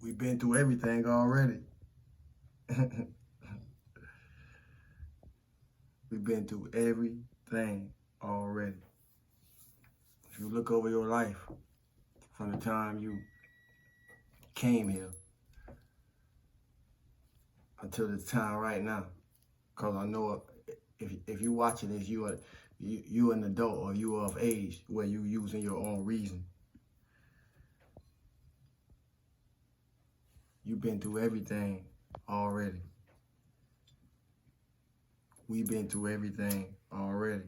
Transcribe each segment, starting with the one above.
We've been through everything already. We've been through everything already. If you look over your life from the time you came here until the time right now, because I know if you watching this, you an adult or you are of age where you using your own reason. You've been through everything already. We've been through everything already.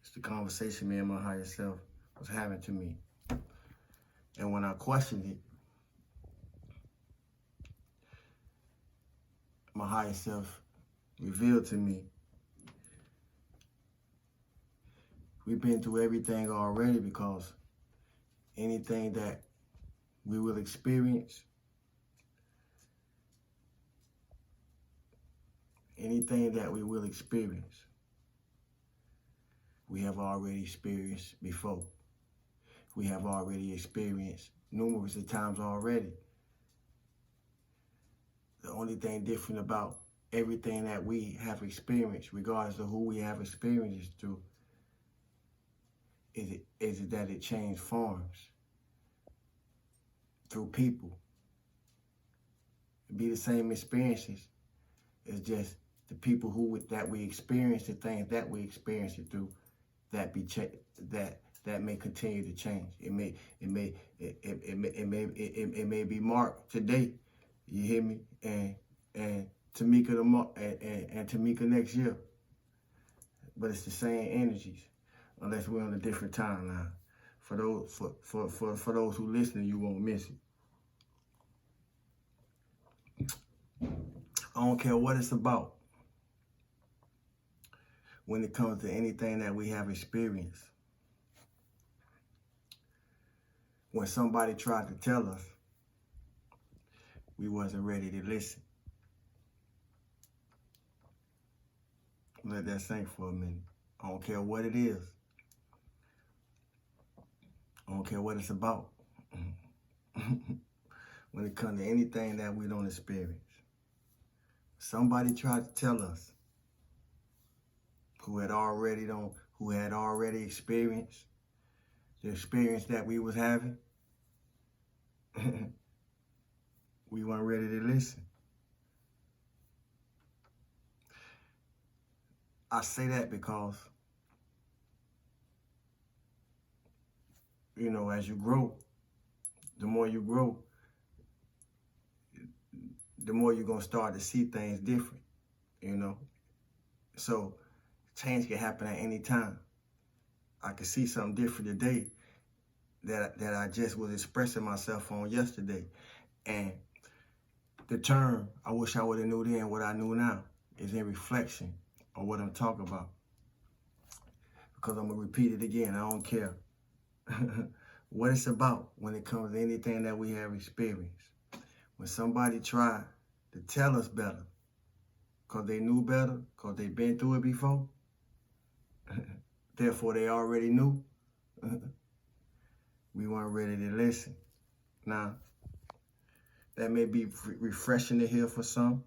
It's the conversation me and my higher self was having to me. And when I questioned it, my higher self revealed to me, we've been through everything already because anything that we will experience, we have already experienced before. We have already experienced numerous of times already. The only thing different about everything that we have experienced, regardless of who we have experienced through, is it that it changed forms through people. It'd be the same experiences. It's just the people that we experience, the things that we experience it through, that may continue to change. It may be marked today. You hear me? And Tamika and Tamika next year. But it's the same energies, unless we're on a different timeline. For those who listening, you won't miss it. I don't care what it's about. When it comes to anything that we have experienced, when somebody tried to tell us, we wasn't ready to listen. Let that sink for a minute. I don't care what it is. I don't care what it's about. When it comes to anything that we don't experience, somebody tried to tell us, who had already experienced the experience that we was having, we weren't ready to listen. I say that because, as you grow, the more you grow, the more you're going to start to see things different, So change can happen at any time. I could see something different today that I just was expressing myself on yesterday. And the term, I wish I would have knew then what I knew now, is in reflection of what I'm talking about. Because I'm going to repeat it again. I don't care what it's about when it comes to anything that we have experienced. When somebody tried to tell us better, because they knew better, because they've been through it before, therefore they already knew, we weren't ready to listen. Now, that may be refreshing to hear for some.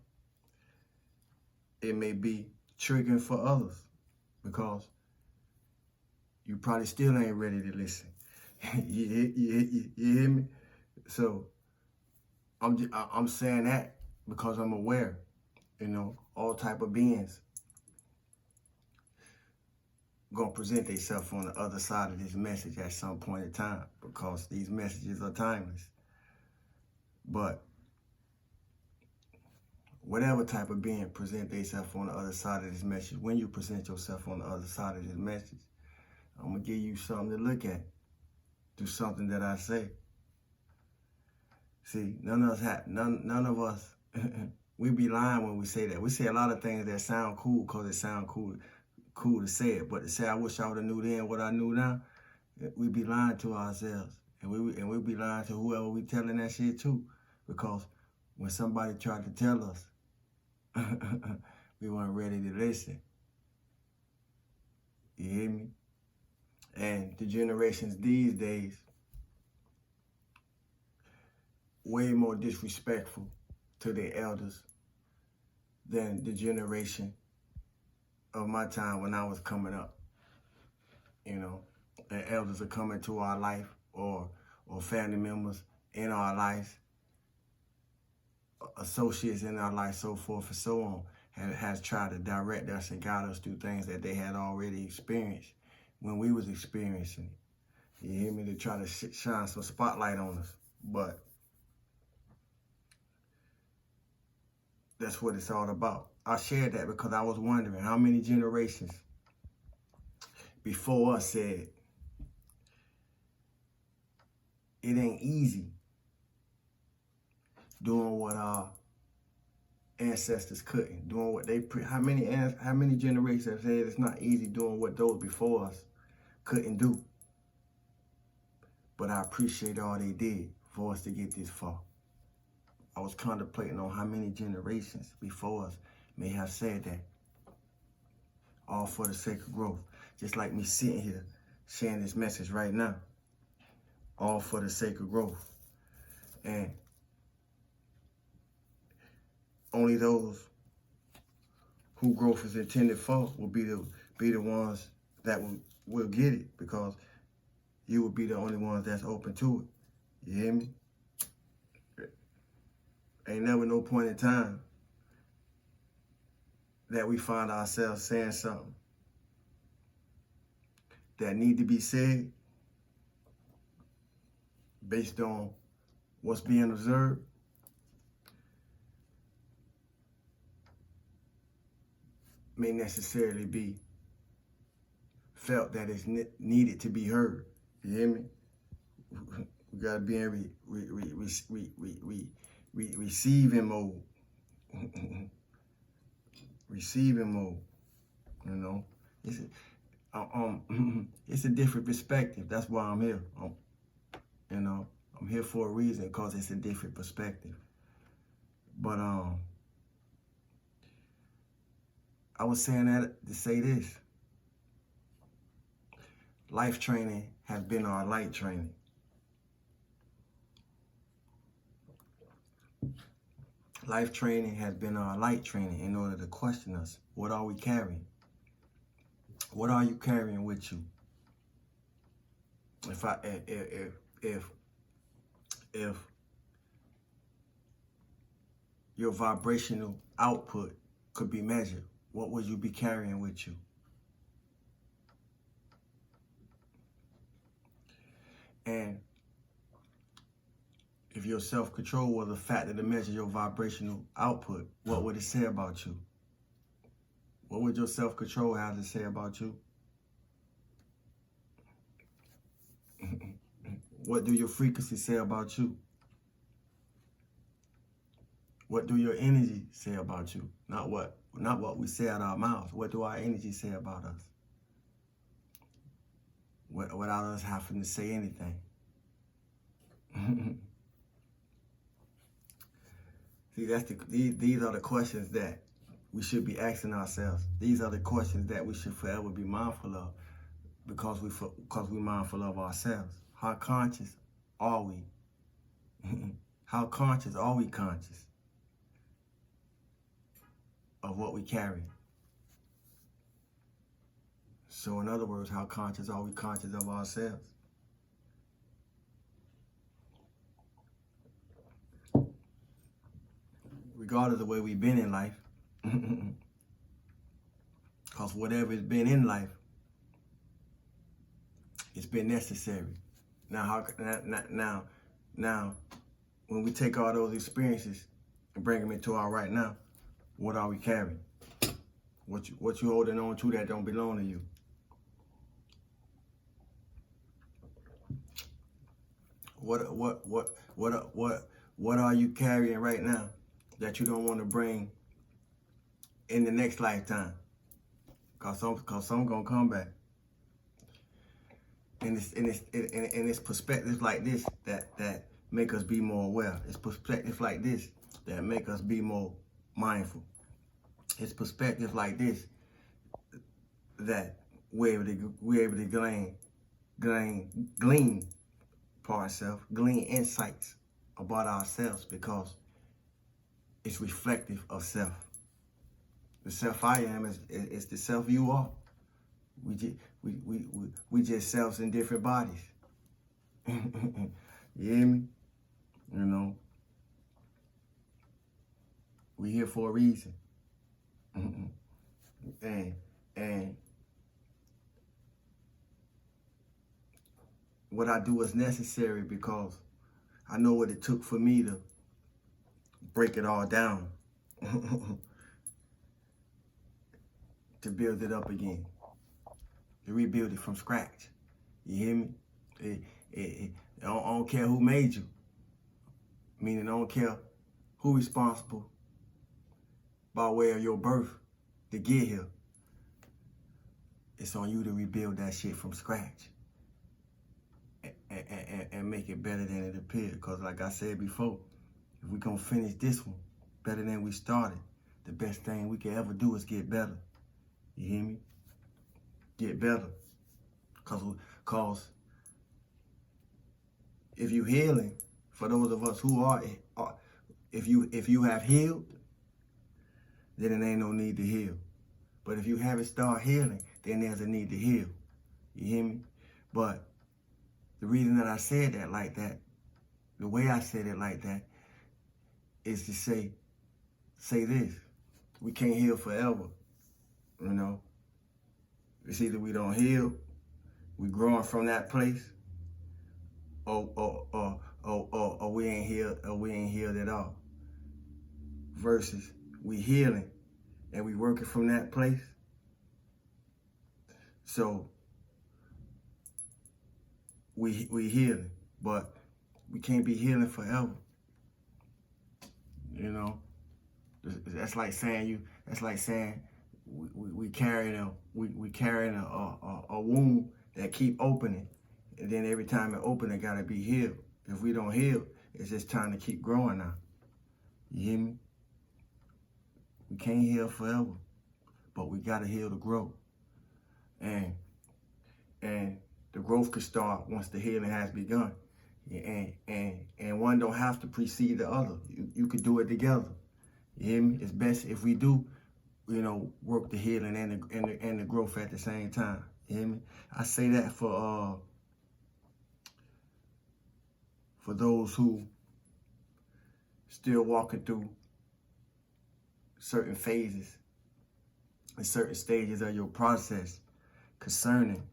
It may be triggering for others, because you probably still ain't ready to listen. you hear me? So I'm saying that because I'm aware, all type of beings gonna present themselves on the other side of this message at some point in time, because these messages are timeless. But whatever type of being present themselves on the other side of this message, when you present yourself on the other side of this message, I'm gonna give you something to look at through something that I say. See, none of us, we be lying when we say that. We say a lot of things that sound cool because it sound cool to say it. But to say, I wish I would have knew then what I knew now, we be lying to ourselves. And we be lying to whoever we telling that shit to. Because when somebody tried to tell us, we weren't ready to listen. You hear me? And the generations these days, way more disrespectful to their elders than the generation of my time when I was coming up. You know, and elders are coming to our life, or family members in our lives, associates in our life, so forth and so on, has tried to direct us and guide us through things that they had already experienced when we was experiencing it. You hear me? They try to shine some spotlight on us, but that's what it's all about. I shared that because I was wondering how many generations before us said, it ain't easy doing what our ancestors couldn't, doing what they how many generations have said it's not easy doing what those before us couldn't do. But I appreciate all they did for us to get this far. I was contemplating on how many generations before us may have said that, all for the sake of growth. Just like me sitting here sharing this message right now, all for the sake of growth. And only those who growth is intended for will be the ones that will get it, because you will be the only ones that's open to it. You hear me? Ain't never no point in time that we find ourselves saying something that need to be said based on what's being observed, may necessarily be felt that it's needed to be heard. You hear me? We gotta be in receiving mode. Receiving mode. You know, it's a different perspective. That's why I'm here. You know, I'm here for a reason, because it's a different perspective. But I was saying that to say this. Life training has been our light training. Life training has been our light training in order to question us. What are we carrying? What are you carrying with you? If your vibrational output could be measured, what would you be carrying with you? And if your self-control was a factor to measure your vibrational output, what would it say about you? What would your self-control have to say about you? What do your frequencies say about you? What do your energy say about you? Not what we say out our mouths. What do our energy say about us? Without us having to say anything. See, these are the questions that we should be asking ourselves. These are the questions that we should forever be mindful of, because we're mindful of ourselves. How conscious are we? How conscious are we conscious of what we carry? So in other words, how conscious are we conscious of ourselves? Regardless of the way we've been in life, because whatever has been in life, it's been necessary. Now, now, when we take all those experiences and bring them into our right now, what are we carrying? What you holding on to that don't belong to you? What are you carrying right now that you don't want to bring in the next lifetime? Cause some gonna come back. And it's perspectives like this that make us be more aware. It's perspectives like this that make us be more mindful. It's perspectives like this that we're able to glean for ourselves, glean insights about ourselves because it's reflective of self. The self I am is the self you are. We just selves in different bodies. You hear me? You know, we here for a reason. And what I do is necessary because I know what it took for me to break it all down, to build it up again, to rebuild it from scratch. You hear me? I don't care who made you. Meaning I don't care who responsible by way of your birth to get here. It's on you to rebuild that shit from scratch and make it better than it appeared. Because like I said before, if we're going to finish this one better than we started, the best thing we can ever do is get better. You hear me? Get better. Because if you're healing, for those of us who are, if you have healed, then it ain't no need to heal. But if you haven't started healing, then there's a need to heal. You hear me? But the reason that I said that like that, the way I said it like that, is to say this. We can't heal forever, you know? It's either we don't heal, we growing from that place, or we ain't healed at all. Versus we healing and we working from that place. So we healing, but we can't be healing forever. You know, that's like saying we carrying a wound that keep opening, and then every time it open, it gotta be healed. If we don't heal, it's just time to keep growing now. You hear me? We can't heal forever, but we gotta heal to grow. And the growth could start once the healing has begun. And one don't have to precede the other. You could do it together. You hear me? It's best if we do, you know, work the healing and the growth at the same time. You hear me? I say that for those who still walking through certain phases and certain stages of your process concerning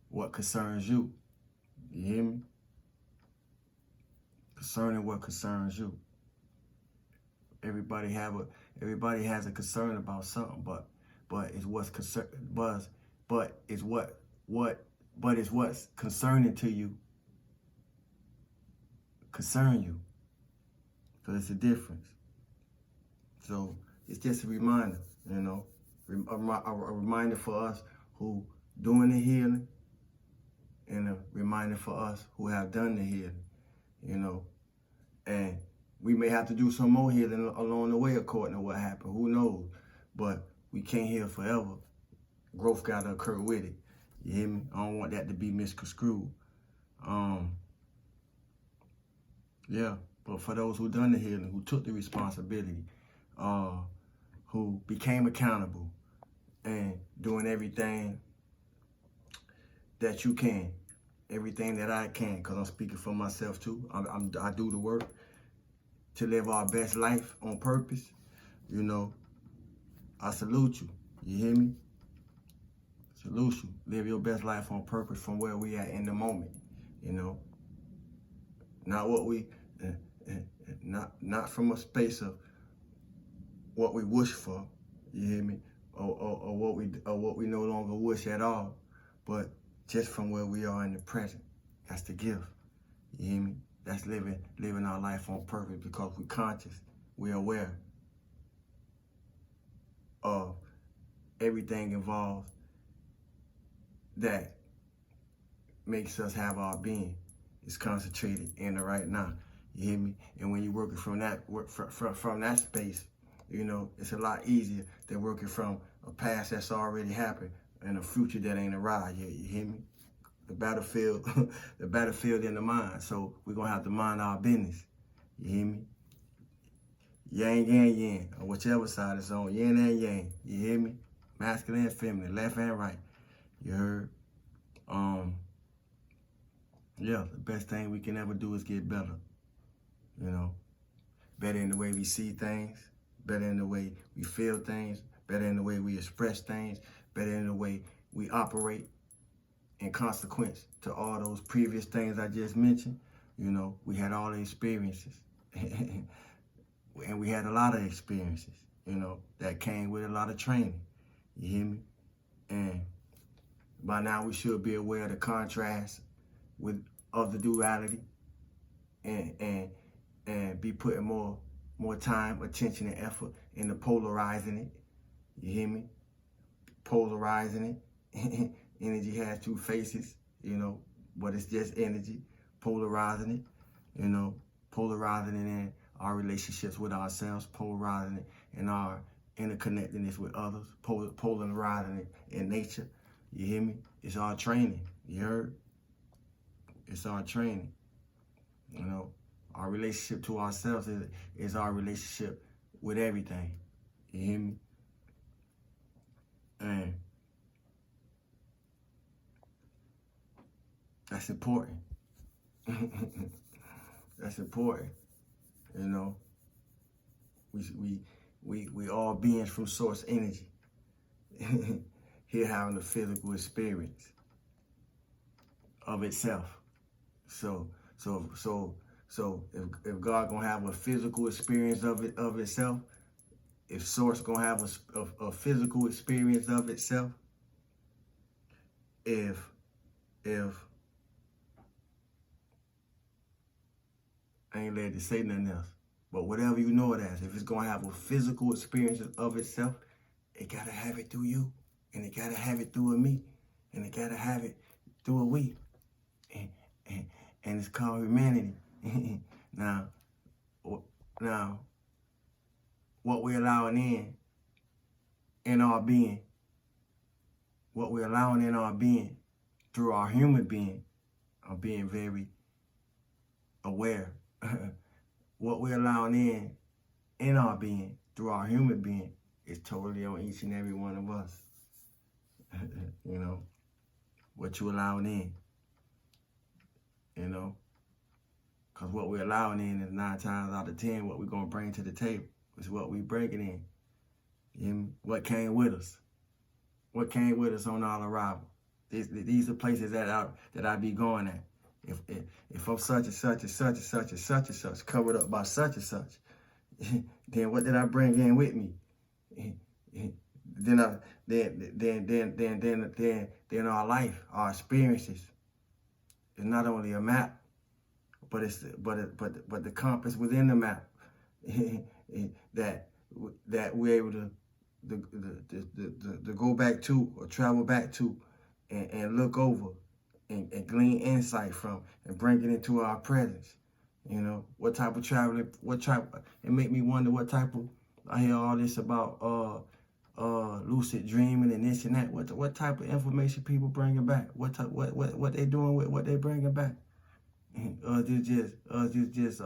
what concerns you. You hear me? Concerning what concerns you. Everybody has a concern about something, but it's what's what's concerning to you concern you. So it's a difference. So it's just a reminder, you know, a reminder for us who doing the healing, and a reminder for us who have done the healing, you know. And we may have to do some more healing along the way according to what happened. Who knows? But we can't heal forever. Growth got to occur with it. You hear me? I don't want that to be misconstrued. Yeah, but for those who done the healing, who took the responsibility, who became accountable and doing everything that you can, everything that I can, because I'm speaking for myself too. I do the work to live our best life on purpose. You know, I salute you. You hear me? Salute you. Live your best life on purpose from where we at in the moment. You know, not what we, not from a space of what we wish for. You hear me? Or what we no longer wish at all, but just from where we are in the present. That's the gift. You hear me? That's living our life on purpose because we're conscious, we're aware of everything involved that makes us have our being. It's concentrated in the right now. You hear me? And when you're working from that space, you know, it's a lot easier than working from a past that's already happened and a future that ain't arrived yet. You hear me? The battlefield, the battlefield in the mind. So we're gonna have to mind our business. You hear me? Yang and yin, or whichever side it's on, yin and yang. You hear me? Masculine and feminine, left and right. You heard? Yeah, the best thing we can ever do is get better. You know, better in the way we see things, better in the way we feel things, better in the way we express things, better in the way we operate. In consequence to all those previous things I just mentioned, you know, we had all the experiences. And we had a lot of experiences, you know, that came with a lot of training. You hear me? And by now we should be aware of the contrast of the duality and be putting more time, attention, and effort into polarizing it. You hear me? Polarizing it. Energy has two faces, you know, but it's just energy. Polarizing it, you know, polarizing it in our relationships with ourselves, polarizing it in our interconnectedness with others, polarizing it in nature. You hear me? It's our training. You heard? It's our training. You know, our relationship to ourselves is our relationship with everything. You hear me? And that's important. That's important. You know, we all beings from source energy. Here having the physical experience of itself. So if God gonna have a physical experience of itself, if source gonna have a physical experience of itself, if I ain't led to say nothing else, but whatever you know it as, if it's gonna have a physical experience of itself, it gotta have it through you, and it gotta have it through a me, and it gotta have it through a we, and it's called humanity. Now, what we're allowing in our being, what we're allowing in our being through our human being, I'm being very aware. What we're allowing in our being through our human being is totally on each and every one of us. You know, what you allowing in, you know, because what we're allowing in is 9 times out of 10 what we're going to bring to the table is what we breaking in. You know, what came with us? What came with us on our arrival? These are places that I be going at. If I'm such and such and such and such and such and such, covered up by such and such, then what did I bring in with me? Then our life, our experiences, is not only a map, but the compass within the map that we're able to go back to or travel back to and look over and glean insight from and bring it into our presence. You know, what type of traveling, it make me wonder what type of, I hear all this about lucid dreaming and this and that. What type of information people bringing back? What they doing with what they bringing back? Just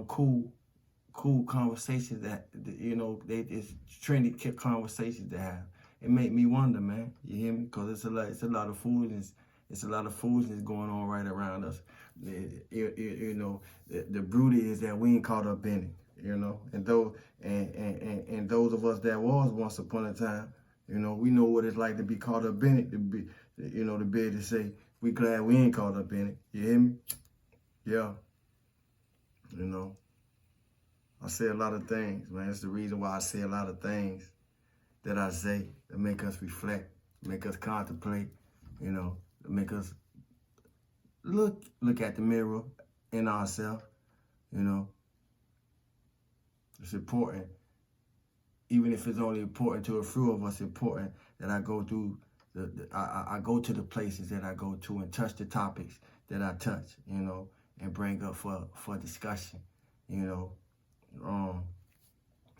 cool conversations that, you know, it's trendy conversations to have. It make me wonder, man. You hear me? Because it's a lot of foolishness. It's a lot of foolishness going on right around us. You know, the beauty is that we ain't caught up in it. You know, and those of us that was once upon a time, you know, we know what it's like to be caught up in it. To be able to say we glad we ain't caught up in it. You hear me? Yeah. You know, I say a lot of things, man. It's the reason why I say a lot of things that I say that make us reflect, make us contemplate, you know, make us look at the mirror in ourselves, you know. It's important, even if it's only important to a few of us, important that I go through, I go to the places that I go to and touch the topics that I touch, you know, and bring up for discussion, you know,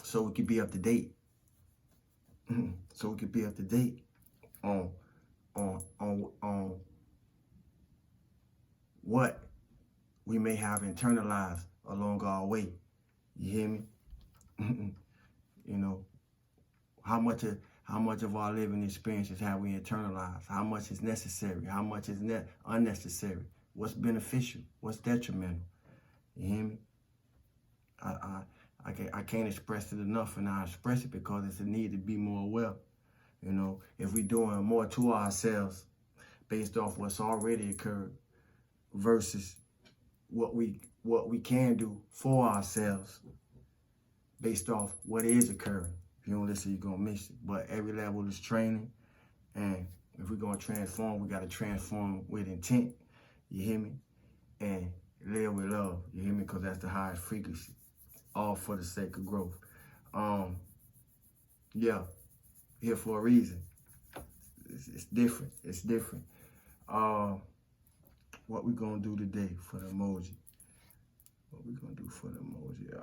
so we can be up to date. So we could be up to date on what we may have internalized along our way. You hear me? You know, how much of our living experiences have we internalized? How much is necessary? How much is unnecessary? What's beneficial? What's detrimental? You hear me? I can't express it enough, and I express it because it's a need to be more aware. You know, if we're doing more to ourselves based off what's already occurred versus what we can do for ourselves based off what is occurring. If you don't listen, you're gonna miss it. But every level is training, and if we're gonna transform, we gotta transform with intent. You hear me? And live with love. You hear me? Because that's the highest frequency. All for the sake of growth. Yeah, here for a reason. It's different. It's different. What we gonna do today for the emoji? What we gonna do for the emoji?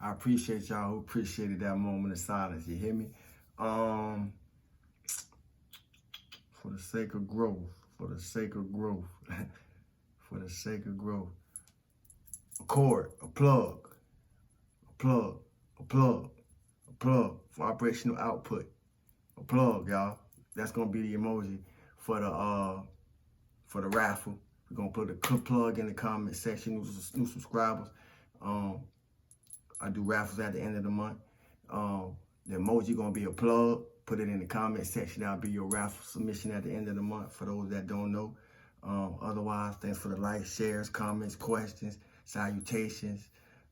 I appreciate y'all who appreciated that moment of silence. You hear me? For the sake of growth, for the sake of growth, for the sake of growth. A cord, a plug, a plug, a plug, a plug, vibrational output, a plug, y'all. That's gonna be the emoji for the raffle. We're gonna put a plug in the comment section. New subscribers. I do raffles at the end of the month. The emoji gonna be a plug. Put it in the comment section. That'll be your raffle submission at the end of the month for those that don't know. Otherwise, thanks for the likes, shares, comments, questions, salutations,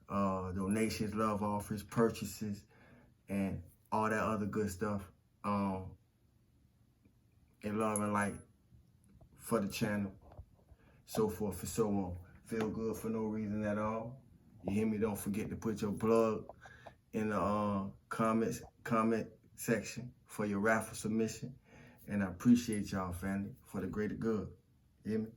donations, love offers, purchases, and all that other good stuff. And love and light for the channel, so forth and so on. Feel good for no reason at all. You hear me? Don't forget to put your plug in the comment section for your raffle submission. And I appreciate y'all, family, for the greater good. You hear me?